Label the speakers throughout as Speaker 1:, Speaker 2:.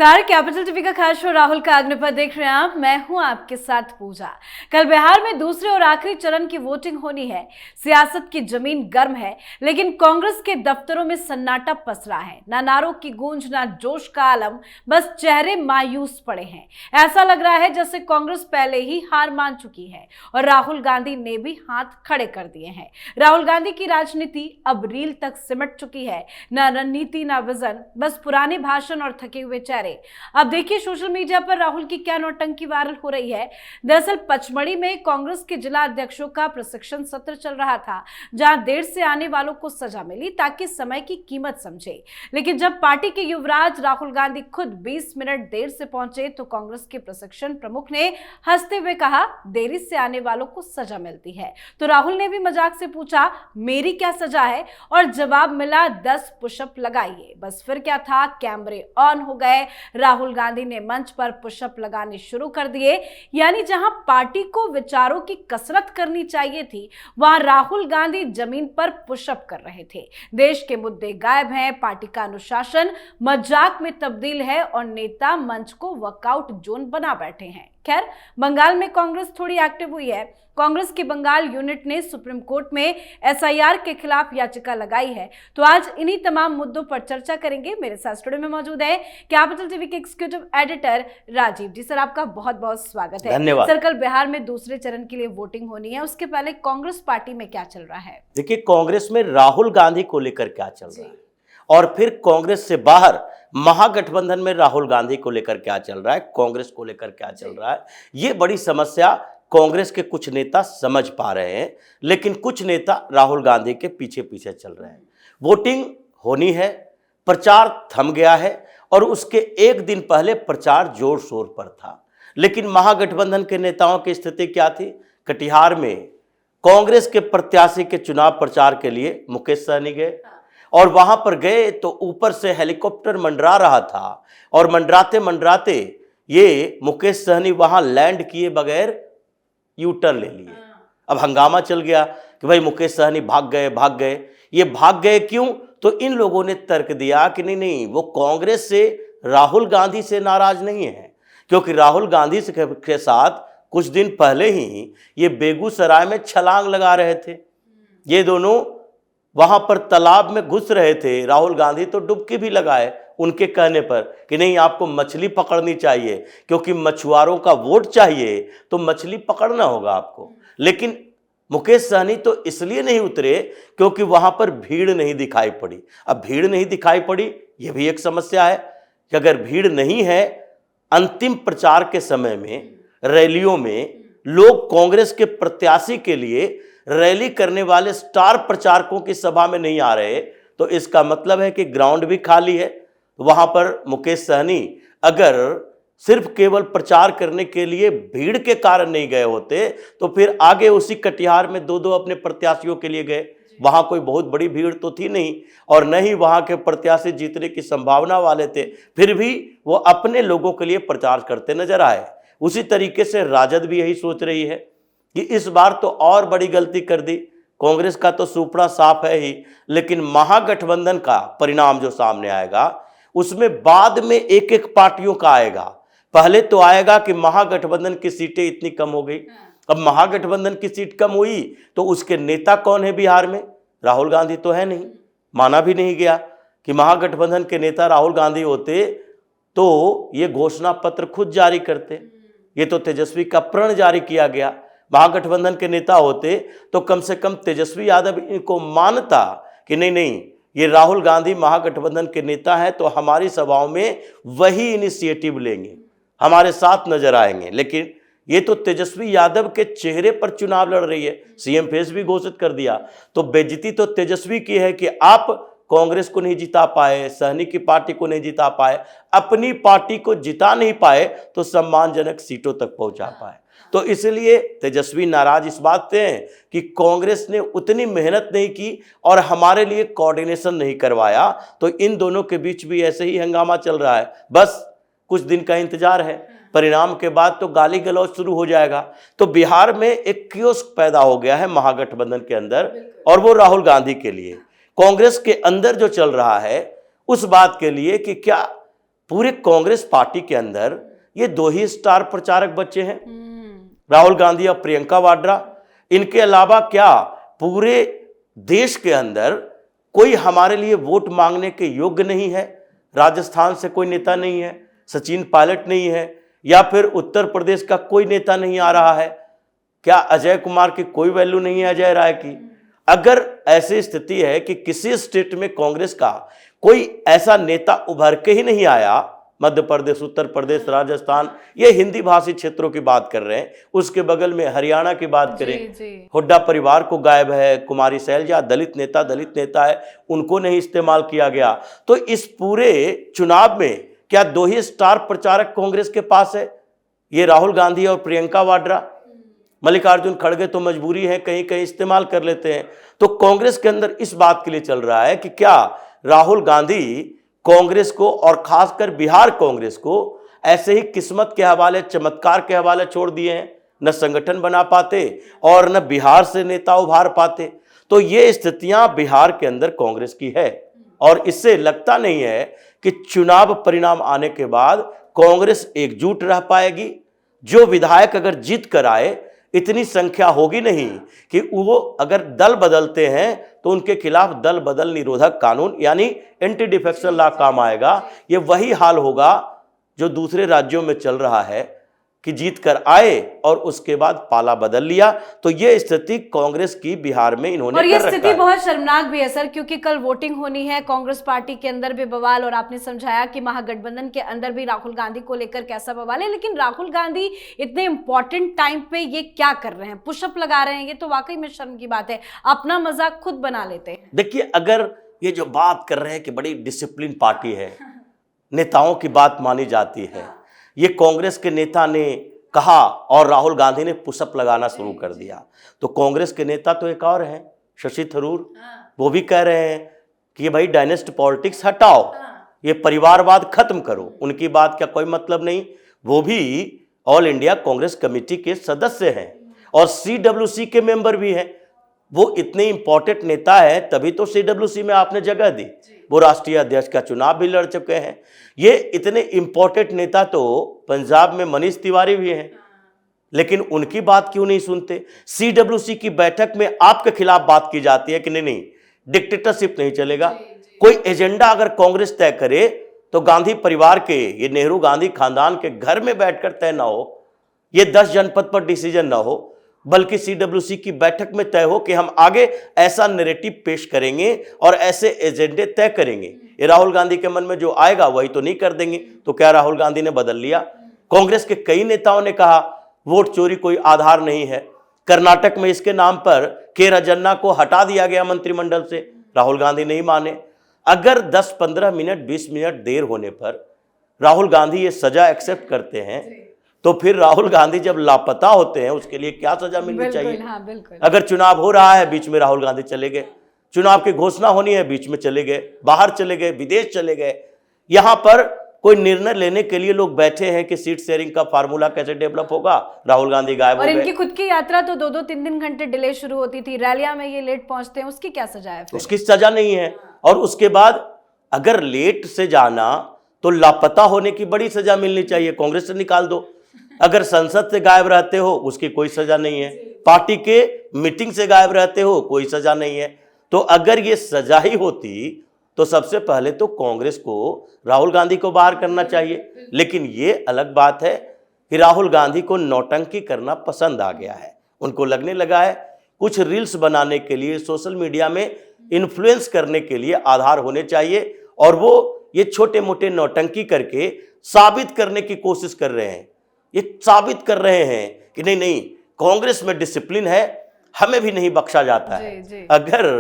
Speaker 1: नमस्कार, capital TV का खास शो राहुल का अग्निपथ देख रहे हैं आप। मैं हूं आपके साथ पूजा। कल बिहार में दूसरे और आखिरी चरण की वोटिंग होनी है। सियासत की जमीन गर्म है, लेकिन कांग्रेस के दफ्तरों में सन्नाटा पसरा है। ना नारों की गूंज, ना जोश का आलम, बस चेहरे मायूस पड़े हैं। ऐसा लग रहा है जैसे कांग्रेस पहले ही हार मान चुकी है और राहुल गांधी ने भी हाथ खड़े कर दिए हैं। राहुल गांधी की राजनीति अब रील तक सिमट चुकी है। ना रणनीति, ना विजन, बस पुराने भाषण और थके हुए चेहरे। अब देखिए सोशल मीडिया पर राहुल की क्या नौटंकी वायरल हो रही है। दरअसल पचमढ़ी में कांग्रेस के जिला अध्यक्षों का प्रशिक्षण सत्र चल रहा था, जहां देर से आने वालों को सजा मिली ताकि समय की कीमत समझे। लेकिन जब पार्टी के युवराज राहुल गांधी खुद 20 मिनट देर से पहुंचे तो कांग्रेस के प्रशिक्षण प्रमुख ने हंसते हुए कहा, देरी से आने वालों को सजा मिलती है। तो राहुल ने भी मजाक से पूछा, मेरी क्या सजा है? और जवाब मिला, 10 पुशअप लगाइए। बस फिर क्या था, कैमरे ऑन हो गए। राहुल गांधी ने मंच पर पुशअप लगाने शुरू कर दिए। यानी जहां पार्टी को विचारों की कसरत करनी चाहिए थी, वहां राहुल गांधी जमीन पर पुशअप कर रहे थे। देश के मुद्दे गायब हैं, पार्टी का अनुशासन मजाक में तब्दील है और नेता मंच को वर्कआउट जोन बना बैठे हैं। खैर, बंगाल में कांग्रेस थोड़ी एक्टिव हुई है। कांग्रेस की बंगाल यूनिट ने सुप्रीम कोर्ट में एसआईआर के खिलाफ याचिका लगाई है। तो आज इन्हीं तमाम मुद्दों पर चर्चा करेंगे। मेरे साथ स्टूडियो में मौजूद है कैपिटल टीवी के एग्जीक्यूटिव एडिटर राजीव जी। सर, आपका बहुत बहुत स्वागत है।
Speaker 2: धन्यवाद।
Speaker 1: सर, कल बिहार में दूसरे चरण के लिए वोटिंग होनी है, उसके पहले कांग्रेस पार्टी में क्या चल रहा है?
Speaker 2: देखिए, कांग्रेस में राहुल गांधी को लेकर क्या चल रहा है और फिर कांग्रेस से बाहर महागठबंधन में राहुल गांधी को लेकर क्या चल रहा है, कांग्रेस को लेकर क्या चल रहा है, ये बड़ी समस्या कांग्रेस के कुछ नेता समझ पा रहे हैं, लेकिन कुछ नेता राहुल गांधी के पीछे पीछे चल रहे हैं। वोटिंग होनी है, प्रचार थम गया है और उसके एक दिन पहले प्रचार जोर शोर पर था। लेकिन महागठबंधन के नेताओं की स्थिति क्या थी? कटिहार में कांग्रेस के प्रत्याशी के चुनाव प्रचार के लिए मुकेश सहनी गए और वहां पर गए तो ऊपर से हेलीकॉप्टर मंडरा रहा था और मंडराते मंडराते ये मुकेश सहनी वहां लैंड किए बगैर यू टर्न ले लिए। अब हंगामा चल गया कि भाई मुकेश सहनी भाग गए। ये भाग गए क्यों? तो इन लोगों ने तर्क दिया कि नहीं, वो कांग्रेस से राहुल गांधी से नाराज नहीं है, क्योंकि राहुल गांधी के साथ कुछ दिन पहले ही ये बेगूसराय में छलांग लगा रहे थे। ये दोनों वहां पर तालाब में घुस रहे थे। राहुल गांधी तो डुबकी भी लगाए उनके कहने पर कि नहीं, आपको मछली पकड़नी चाहिए, क्योंकि मछुआरों का वोट चाहिए तो मछली पकड़ना होगा आपको। लेकिन मुकेश सहनी तो इसलिए नहीं उतरे क्योंकि वहां पर भीड़ नहीं दिखाई पड़ी। अब भीड़ नहीं दिखाई पड़ी, यह भी एक समस्या है कि अगर भीड़ नहीं है, अंतिम प्रचार के समय में रैलियों में लोग कांग्रेस के प्रत्याशी के लिए रैली करने वाले स्टार प्रचारकों की सभा में नहीं आ रहे, तो इसका मतलब है कि ग्राउंड भी खाली है। वहां पर मुकेश सहनी अगर सिर्फ केवल प्रचार करने के लिए भीड़ के कारण नहीं गए होते तो फिर आगे उसी कटिहार में दो अपने प्रत्याशियों के लिए गए। वहां कोई बहुत बड़ी भीड़ तो थी नहीं और न ही वहां के प्रत्याशी जीतने की संभावना वाले थे, फिर भी वो अपने लोगों के लिए प्रचार करते नजर आए। उसी तरीके से राजद भी यही सोच रही है कि इस बार तो और बड़ी गलती कर दी। कांग्रेस का तो सुपड़ा साफ है ही, लेकिन महागठबंधन का परिणाम जो सामने आएगा उसमें बाद में एक एक पार्टियों का आएगा। पहले तो आएगा कि महागठबंधन की सीटें इतनी कम हो गई। अब महागठबंधन की सीट कम हुई तो उसके नेता कौन है बिहार में? राहुल गांधी तो है नहीं। माना भी नहीं गया कि महागठबंधन के नेता राहुल गांधी होते तो ये घोषणा पत्र खुद जारी करते। ये तो तेजस्वी का प्रण जारी किया गया। महागठबंधन के नेता होते तो कम से कम तेजस्वी यादव इनको मानता कि नहीं, ये राहुल गांधी महागठबंधन के नेता हैं तो हमारी सभाओं में वही इनिशिएटिव लेंगे, हमारे साथ नजर आएंगे। लेकिन ये तो तेजस्वी यादव के चेहरे पर चुनाव लड़ रही है। सीएम फेस भी घोषित कर दिया। तो बेइज्जती तो तेजस्वी की है कि आप कांग्रेस को नहीं जिता पाए, सहनी की पार्टी को नहीं जिता पाए, अपनी पार्टी को जिता नहीं पाए तो सम्मानजनक सीटों तक पहुंचा पाए। तो इसलिए तेजस्वी नाराज इस बात से हैं कि कांग्रेस ने उतनी मेहनत नहीं की और हमारे लिए कोऑर्डिनेशन नहीं करवाया। तो इन दोनों के बीच भी ऐसे ही हंगामा चल रहा है। बस कुछ दिन का इंतजार है, परिणाम के बाद तो गाली गलौज शुरू हो जाएगा। तो बिहार में एक कियोस्क पैदा हो गया है महागठबंधन के अंदर, और वो राहुल गांधी के लिए। कांग्रेस के अंदर जो चल रहा है उस बात के लिए कि क्या पूरे कांग्रेस पार्टी के अंदर ये दो ही स्टार प्रचारक बचे हैं, राहुल गांधी और प्रियंका वाड्रा। इनके अलावा क्या पूरे देश के अंदर कोई हमारे लिए वोट मांगने के योग्य नहीं है? राजस्थान से कोई नेता नहीं है, सचिन पायलट नहीं है, या फिर उत्तर प्रदेश का कोई नेता नहीं आ रहा है? क्या अजय कुमार की कोई वैल्यू नहीं है अजय राय की? अगर ऐसी स्थिति है कि किसी स्टेट में कांग्रेस का कोई ऐसा नेता उभर के ही नहीं आया, मध्य प्रदेश, उत्तर प्रदेश, राजस्थान, ये हिंदी भाषी क्षेत्रों की बात कर रहे हैं, उसके बगल में हरियाणा की बात करें, हुड्डा परिवार को गायब है, कुमारी शैलजा दलित नेता है, उनको नहीं इस्तेमाल किया गया। तो इस पूरे चुनाव में क्या दो ही स्टार प्रचारक कांग्रेस के पास है, ये राहुल गांधी और प्रियंका वाड्रा। मल्लिकार्जुन खड़गे तो मजबूरी है, कहीं कहीं इस्तेमाल कर लेते हैं। तो कांग्रेस के अंदर इस बात के लिए चल रहा है कि क्या राहुल गांधी कांग्रेस को और खासकर बिहार कांग्रेस को ऐसे ही किस्मत के हवाले, चमत्कार के हवाले छोड़ दिए हैं? न संगठन बना पाते और न बिहार से नेता उभार पाते। तो ये स्थितियां बिहार के अंदर कांग्रेस की है और इससे लगता नहीं है कि चुनाव परिणाम आने के बाद कांग्रेस एकजुट रह पाएगी। जो विधायक अगर जीत कर आए, इतनी संख्या होगी नहीं कि वो अगर दल बदलते हैं तो उनके खिलाफ दल बदल निरोधक कानून यानी एंटी डिफेक्शन लॉ काम आएगा। ये वही हाल होगा जो दूसरे राज्यों में चल रहा है कि जीत कर आए और उसके बाद पाला बदल लिया। तो ये स्थिति कांग्रेस की बिहार में इन्होंने
Speaker 1: और ये स्थिति बहुत शर्मनाक भी है सर, क्योंकि कल वोटिंग होनी है, कांग्रेस पार्टी के अंदर भी बवाल, और आपने समझाया कि महागठबंधन के अंदर भी राहुल गांधी को लेकर कैसा बवाल है। लेकिन राहुल गांधी इतने इंपॉर्टेंट टाइम पे ये क्या कर रहे हैं? पुशअप लगा रहे हैं, ये तो वाकई में शर्म की बात है। अपना मजाक खुद बना लेते हैं।
Speaker 2: देखिए, अगर ये जो बात कर रहे हैं कि बड़ी डिसिप्लिन पार्टी है, नेताओं की बात मानी जाती है, ये कांग्रेस के नेता ने कहा और राहुल गांधी ने पुशअप लगाना शुरू कर दिया। तो कांग्रेस के नेता तो एक और हैं, शशि थरूर, वो भी कह रहे हैं कि ये भाई डायनेस्ट पॉलिटिक्स हटाओ, ये परिवारवाद खत्म करो। उनकी बात का कोई मतलब नहीं। वो भी ऑल इंडिया कांग्रेस कमेटी के सदस्य हैं और CWC के मेंबर भी हैं। वो इतने इंपॉर्टेंट नेता है, तभी तो CWC में आपने जगह दी। वो राष्ट्रीय अध्यक्ष का चुनाव भी लड़ चुके हैं। ये इतने इंपॉर्टेंट नेता तो पंजाब में मनीष तिवारी भी हैं, लेकिन उनकी बात क्यों नहीं सुनते? CWC की बैठक में आपके खिलाफ बात की जाती है कि नहीं, डिक्टेटरशिप नहीं चलेगा। कोई एजेंडा अगर कांग्रेस तय करे तो गांधी परिवार के, ये नेहरू गांधी खानदान के घर में बैठकर तय ना हो, ये 10 जनपद पर डिसीजन ना हो, बल्कि CWC की बैठक में तय हो कि हम आगे ऐसा नैरेटिव पेश करेंगे और ऐसे एजेंडे तय करेंगे। ये राहुल गांधी के मन में जो आएगा वही तो नहीं कर देंगे। तो क्या राहुल गांधी ने बदल लिया? कांग्रेस के कई नेताओं ने कहा वोट चोरी कोई आधार नहीं है। कर्नाटक में इसके नाम पर के राजन्ना को हटा दिया गया मंत्रिमंडल से, राहुल गांधी नहीं माने। अगर 10-15 मिनट 20 मिनट देर होने पर राहुल गांधी ये सजा एक्सेप्ट करते हैं, तो फिर राहुल गांधी जब लापता होते हैं उसके लिए क्या सजा मिलनी चाहिए?
Speaker 1: हाँ, बिल्कुल।
Speaker 2: अगर चुनाव हो रहा है, बीच में राहुल गांधी चले गए, चुनाव की घोषणा होनी है, बीच में चले गए, बाहर चले गए, विदेश चले गए, यहां पर कोई निर्णय लेने के लिए लोग बैठे हैं कि सीट शेयरिंग का फार्मूला कैसे डेवलप होगा, राहुल गांधी गायब हो गए।
Speaker 1: और इनकी खुद की यात्रा तो 2-2, 3-3 घंटे डिले शुरू होती थी, रैलियां में ये लेट पहुंचते हैं, उसकी क्या सजा है?
Speaker 2: उसकी सजा नहीं है। और उसके बाद अगर लेट से जाना तो लापता होने की बड़ी सजा मिलनी चाहिए, कांग्रेस से निकाल दो। अगर संसद से गायब रहते हो उसकी कोई सजा नहीं है, पार्टी के मीटिंग से गायब रहते हो कोई सजा नहीं है। तो अगर ये सजा ही होती तो सबसे पहले तो कांग्रेस को राहुल गांधी को बाहर करना चाहिए। लेकिन ये अलग बात है कि राहुल गांधी को नौटंकी करना पसंद आ गया है। उनको लगने लगा है कुछ रील्स बनाने के लिए, सोशल मीडिया में इन्फ्लुएंस करने के लिए आधार होने चाहिए, और वो ये छोटे मोटे नौटंकी करके साबित करने की कोशिश कर रहे हैं। ये साबित कर रहे हैं कि नहीं नहीं, कांग्रेस में डिसिप्लिन है, हमें भी नहीं बख्शा जाता है। जी। अगर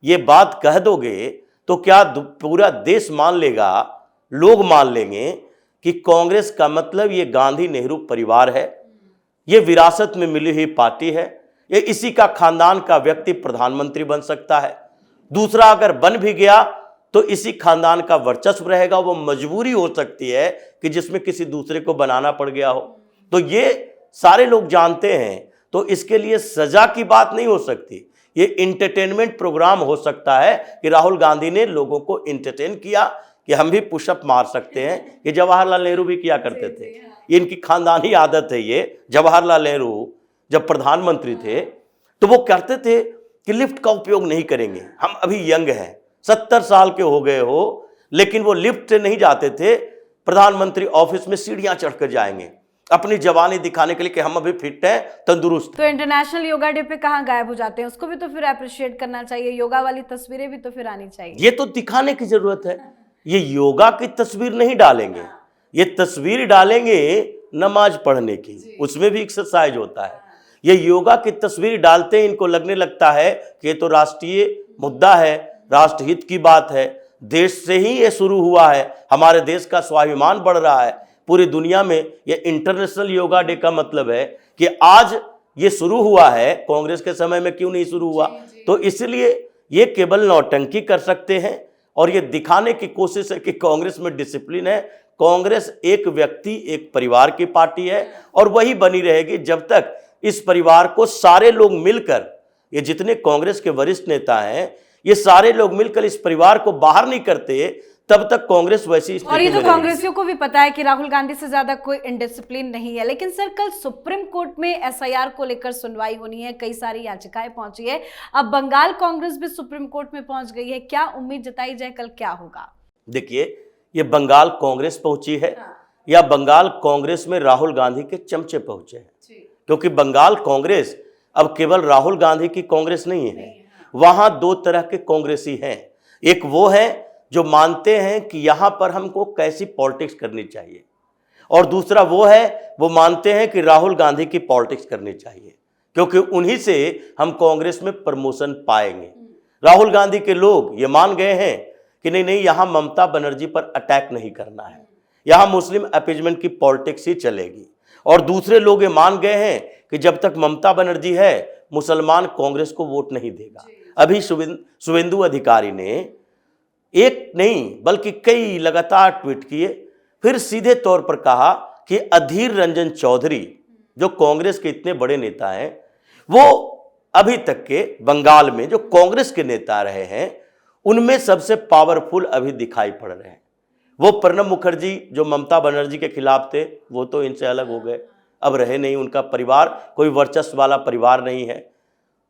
Speaker 2: ये बात कह दोगे तो क्या पूरा देश मान लेगा, लोग मान लेंगे कि कांग्रेस का मतलब ये गांधी नेहरू परिवार है, ये विरासत में मिली हुई पार्टी है, ये इसी का खानदान का व्यक्ति प्रधानमंत्री बन सकता है। दूसरा अगर बन भी गया तो इसी खानदान का वर्चस्व रहेगा, वो मजबूरी हो सकती है कि जिसमें किसी दूसरे को बनाना पड़ गया हो। तो ये सारे लोग जानते हैं, तो इसके लिए सजा की बात नहीं हो सकती, ये इंटरटेनमेंट प्रोग्राम हो सकता है कि राहुल गांधी ने लोगों को इंटरटेन किया, कि हम भी पुशअप मार सकते हैं। ये जवाहरलाल नेहरू भी किया करते थे, ये इनकी खानदानी आदत है। ये जवाहरलाल नेहरू जब प्रधानमंत्री थे तो वो करते थे कि लिफ्ट का उपयोग नहीं करेंगे, हम अभी यंग हैं, 70 साल के हो गए हो, लेकिन वो लिफ्ट से नहीं जाते थे, प्रधानमंत्री ऑफिस में सीढ़ियां चढ़कर जाएंगे अपनी जवानी दिखाने के लिए कि हम अभी फिट हैं, तंदुरुस्त।
Speaker 1: तो इंटरनेशनल योगा डे पे कहाँ गायब हो जाते हैं, उसको भी तो फिर अप्रिशिएट करना चाहिए, योगा वाली तस्वीरें भी तो फिर आनी चाहिए।
Speaker 2: ये तो दिखाने की जरूरत है। ये योगा की तस्वीर नहीं डालेंगे, ये तस्वीर डालेंगे नमाज पढ़ने की, उसमें भी एक्सरसाइज होता है। ये योगा की तस्वीर डालते हैं, इनको लगने लगता है कि ये तो राष्ट्रीय मुद्दा है, राष्ट्रहित की बात है, देश से ही ये शुरू हुआ है, हमारे देश का स्वाभिमान बढ़ रहा है पूरी दुनिया में। ये इंटरनेशनल योगा डे का मतलब है कि आज ये शुरू हुआ है, कांग्रेस के समय में क्यों नहीं शुरू हुआ। तो इसलिए ये केवल नौटंकी कर सकते हैं और ये दिखाने की कोशिश है कि कांग्रेस में डिसिप्लिन है। कांग्रेस एक व्यक्ति, एक परिवार की पार्टी है और वही बनी रहेगी जब तक इस परिवार को सारे लोग मिलकर, ये जितने कांग्रेस के वरिष्ठ नेता हैं, ये सारे लोग मिलकर इस परिवार को बाहर नहीं करते, तब तक कांग्रेस वैसी स्थिति में
Speaker 1: और ये तो
Speaker 2: रहेगी।
Speaker 1: कांग्रेसियों को भी पता है कि राहुल गांधी से ज्यादा कोई इनडिसिप्लिन नहीं है। लेकिन सर, कल सुप्रीम कोर्ट में एसआईआर को लेकर सुनवाई होनी है, कई सारी याचिकाएं पहुंची है, अब बंगाल कांग्रेस भी सुप्रीम कोर्ट में पहुंच गई है, क्या उम्मीद जताई जाए कल क्या होगा?
Speaker 2: देखिए, ये बंगाल कांग्रेस पहुंची है या बंगाल कांग्रेस में राहुल गांधी के चमचे पहुंचे हैं, क्योंकि बंगाल कांग्रेस अब केवल राहुल गांधी की कांग्रेस नहीं है, वहां दो तरह के कांग्रेसी हैं। एक वो है जो मानते हैं कि यहां पर हमको कैसी पॉलिटिक्स करनी चाहिए, और दूसरा वो है वो मानते हैं कि राहुल गांधी की पॉलिटिक्स करनी चाहिए, क्योंकि उन्हीं से हम कांग्रेस में प्रमोशन पाएंगे। राहुल गांधी के लोग ये मान गए हैं कि नहीं नहीं, यहां ममता बनर्जी पर अटैक नहीं करना है, यहां मुस्लिम अपीजमेंट की पॉलिटिक्स ही चलेगी। और दूसरे लोग ये मान गए हैं कि जब तक ममता बनर्जी है, मुसलमान कांग्रेस को वोट नहीं देगा। अभी शुवेंदु अधिकारी ने एक नहीं बल्कि कई लगातार ट्वीट किए, फिर सीधे तौर पर कहा कि अधीर रंजन चौधरी जो कांग्रेस के इतने बड़े नेता हैं, वो अभी तक के बंगाल में जो कांग्रेस के नेता रहे हैं उनमें सबसे पावरफुल अभी दिखाई पड़ रहे हैं। वो प्रणब मुखर्जी जो ममता बनर्जी के खिलाफ थे, वो तो इनसे अलग हो गए, अब रहे नहीं, उनका परिवार कोई वर्चस्व वाला परिवार नहीं है।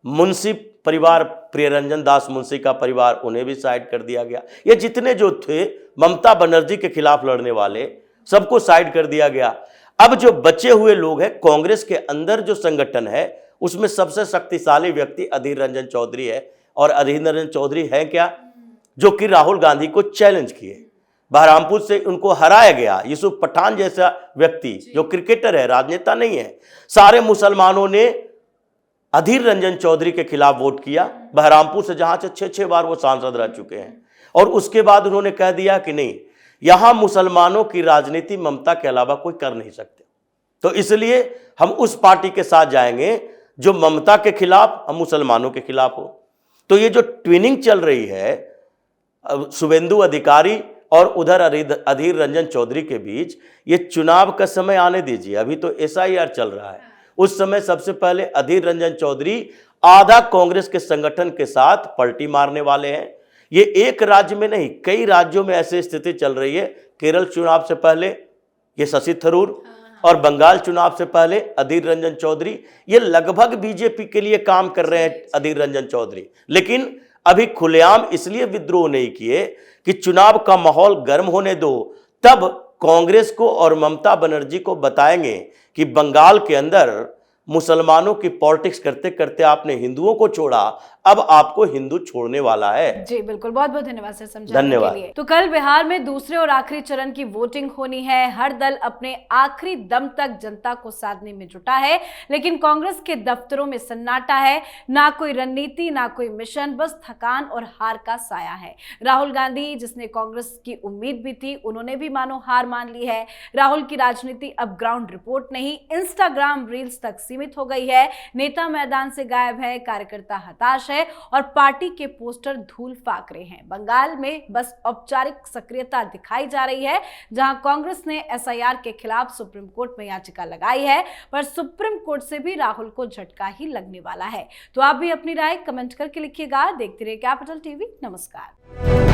Speaker 2: मुंशी परिवार, प्रियरंजन दास मुंशी का परिवार, उन्हें भी साइड कर दिया गया। ये जितने जो थे ममता बनर्जी के खिलाफ लड़ने वाले, सबको साइड कर दिया गया। अब जो बचे हुए लोग हैं, कांग्रेस के अंदर जो संगठन है उसमें सबसे शक्तिशाली व्यक्ति अधीर रंजन चौधरी है। और अधीर रंजन चौधरी है क्या, जो कि राहुल गांधी को चैलेंज किए, बहरामपुर से उनको हराया गया। यूसुफ पठान जैसा व्यक्ति जो क्रिकेटर है, राजनेता नहीं है, सारे मुसलमानों ने अधीर रंजन चौधरी के खिलाफ वोट किया बहरामपुर से, जहां से 6-6 बार वो सांसद रह चुके हैं। और उसके बाद उन्होंने कह दिया कि नहीं, यहां मुसलमानों की राजनीति ममता के अलावा कोई कर नहीं सकते, तो इसलिए हम उस पार्टी के साथ जाएंगे जो ममता के खिलाफ, हम मुसलमानों के खिलाफ हो। तो ये जो ट्विनिंग चल रही है शुवेंदु अधिकारी और उधर अधीर रंजन चौधरी के बीच, ये चुनाव का समय आने दीजिए, अभी तो एसआईआर चल रहा है। उस समय सबसे पहले अधीर रंजन चौधरी आधा कांग्रेस के संगठन के साथ पलटी मारने वाले हैं। ये एक राज्य में नहीं, कई राज्यों में ऐसी स्थिति चल रही है। केरल चुनाव से पहले ये शशि थरूर और बंगाल चुनाव से पहले अधीर रंजन चौधरी, ये लगभग बीजेपी के लिए काम कर रहे हैं अधीर रंजन चौधरी। लेकिन अभी खुलेआम इसलिए विद्रोह नहीं किए कि चुनाव का माहौल गर्म होने दो, तब कांग्रेस को और ममता बनर्जी को बताएंगे कि बंगाल के अंदर मुसलमानों की पॉलिटिक्स करते करते आपने हिंदुओं को छोड़ा, अब आपको हिंदू छोड़ने वाला है।
Speaker 1: जी बिल्कुल, बहुत बहुत धन्यवाद सर समझाने के लिए। तो कल बिहार में दूसरे और आखिरी चरण की वोटिंग होनी है। हर दल अपने आखिरी दम तक जनता को साधने में जुटा है, लेकिन कांग्रेस के दफ्तरों में सन्नाटा है, ना कोई रणनीति ना कोई मिशन, बस थकान और हार का साया है। राहुल गांधी, जिसने कांग्रेस की उम्मीद भी थी, उन्होंने भी मानो हार मान ली है। राहुल की राजनीति अब ग्राउंड रिपोर्ट नहीं, इंस्टाग्राम रील्स तक सीमित हो गई है। नेता मैदान से गायब है, कार्यकर्ता हताश है और पार्टी के पोस्टर धूल फाक रहे हैं। बंगाल में बस औपचारिक सक्रियता दिखाई जा रही है, जहां कांग्रेस ने एसआईआर के खिलाफ सुप्रीम कोर्ट में याचिका लगाई है, पर सुप्रीम कोर्ट से भी राहुल को झटका ही लगने वाला है। तो आप भी अपनी राय कमेंट करके लिखिएगा। देखते रहिए कैपिटल टीवी। नमस्कार।